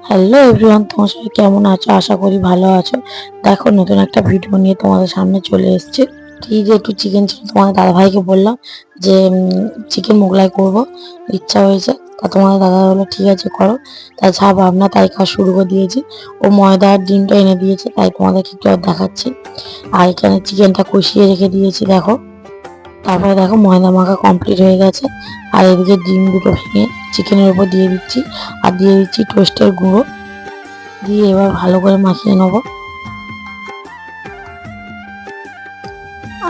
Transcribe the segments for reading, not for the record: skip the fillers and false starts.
Hello everyone, তোমার সবাই কেমন আছো? আশা করি ভালো আছো। দেখো, নতুন একটা ভিডিও নিয়ে তোমাদের সামনে চলে এসেছি। এই যে একটু চিকেন ছিল, তোমাদের দাদাভাইকে বললাম যে চিকেন মোগলাই করব, ইচ্ছা হয়েছে। তা তোমাদের দাদা বললো ঠিক আছে করো। তাই যা ভাবনা তাই কাজ শুরু করে দিয়েছি। ও ময়দা আর ডিমটা এনে দিয়েছে, তাই তোমাদেরকে একটু আর দেখাচ্ছি। আর এখানে চিকেনটা কষিয়ে রেখে দিয়েছি দেখো। তারপরে দেখো ময়দা মাখা কমপ্লিট হয়ে গেছে। আর এদিকে ডিম দুটো ভেঙে চিকেনের উপর দিয়ে দিচ্ছি, আর দিয়ে দিচ্ছি টোস্টের গুঁড়ো। দিয়ে এবার ভালো করে মাখিয়ে নেব।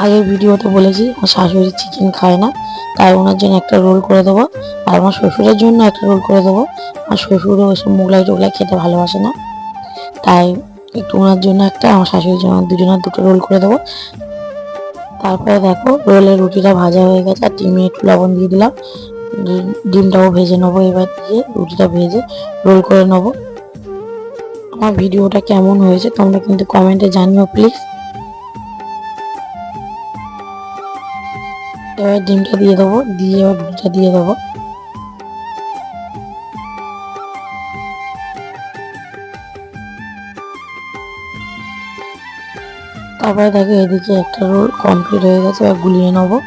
আগের ভিডিওতে বলেছি আমার শাশুড়ি চিকেন খায় না, তাই ওনার জন্য একটা রোল করে দেবো। আর আমার শ্বশুরের জন্য একটা রোল করে দেবো। আর শ্বশুরও ওইসব মোগলাই টোগলাই খেতে ভালোবাসে না, তাই একটু ওনার জন্য একটা, আমার শাশুড়ির জন্য দুজনের দুটো রোল করে দেবো। তারপরে দেখো রোলের রুটিটা ভাজা হয়ে গেছে, আর ডিমে একটু লবণ দিয়ে দিলাম। ডিমটাও ভেজে নেবো, এবার দিয়ে রুটিটা ভেজে রোল করে নেবো। আমার ভিডিওটা কেমন হয়েছে তোমরা কিন্তু কমেন্টে জানিও প্লিজ। এবার ডিমটা দিয়ে দেবো, দিয়ে এবার রুটিটা দিয়ে দেবো। তারপরে দেখো এদিকে একটা রোল কমপ্লিট হয়ে গেছে, এবার গুলিয়ে নেবো।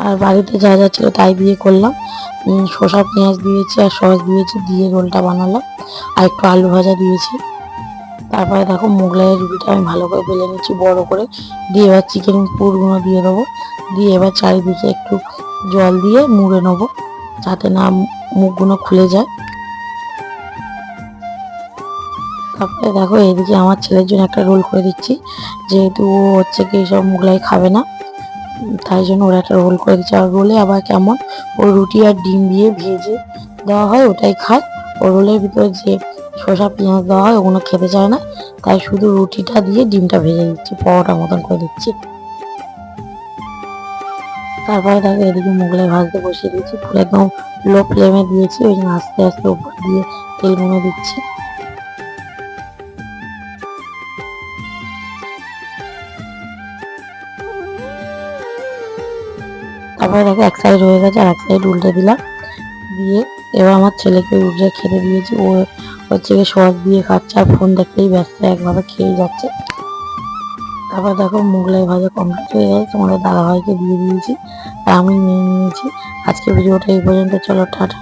আর বাড়িতে যা যা ছিল তাই দিয়ে করলাম। শসা পেঁয়াজ দিয়েছি আর সস দিয়েছি, দিয়ে রোলটা বানালাম। আর একটু আলু ভাজা দিয়েছি। তারপরে দেখো মোগলাইয়ের রুটিটা আমি ভালো করে বেলে নিচ্ছি বড় করে। দিয়ে এবার চিকেন পুরগুলো দিয়ে দেবো। দিয়ে এবার চারিদিকে একটু জল দিয়ে মুড়ে নেবো, যাতে না মুখগুলো খুলে যায়। তারপরে দেখো এদিকে আমার ছেলের জন্য একটা রোল করে দিচ্ছি, যেহেতু ও হচ্ছে কি সব মোগলাই খাবে না, তাই জন্য ওরা একটা রোল করে দিচ্ছে। আর রোলে আবার কেমন, ও রুটি আর ডিম দিয়ে ভেজে দেওয়া হয় ওটাই খায়। ও রোলের ভিতরে যে শসা পেঁয়াজ দেওয়া হয় ওগুলো খেতে চায় না, তাই শুধু রুটিটা দিয়ে ডিমটা ভেজে দিচ্ছি, পরোটা মতন করে দিচ্ছি। তারপরে দেখো এদিকে মোগলাই ভাজতে বসিয়ে দিচ্ছি, পুরো একদম লো ফ্লেমে দিয়েছি, ওই জন্য আস্তে আস্তে উপর দিয়ে তেলগুলো দিচ্ছি। তারপরে দেখো এক সাইড হয়ে গেছে, আর এক সাইড উল্টে দিলাম। দিয়ে এবার আমার ছেলেকে উঠে খেতে দিয়েছি, ও হচ্ছে সস দিয়ে খাচ্ছে আর ফোন দেখতেই ব্যস্ত, একভাবে খেয়ে যাচ্ছে। তারপর দেখো মোগলাই ভাজা কমপ্লিট হয়ে গেছে, তোমাদের দাদাভাইকে দিয়ে দিয়েছি আর আমি নিয়ে নিয়েছি। আজকে ভিডিওটা এই পর্যন্ত, চলো টাটা।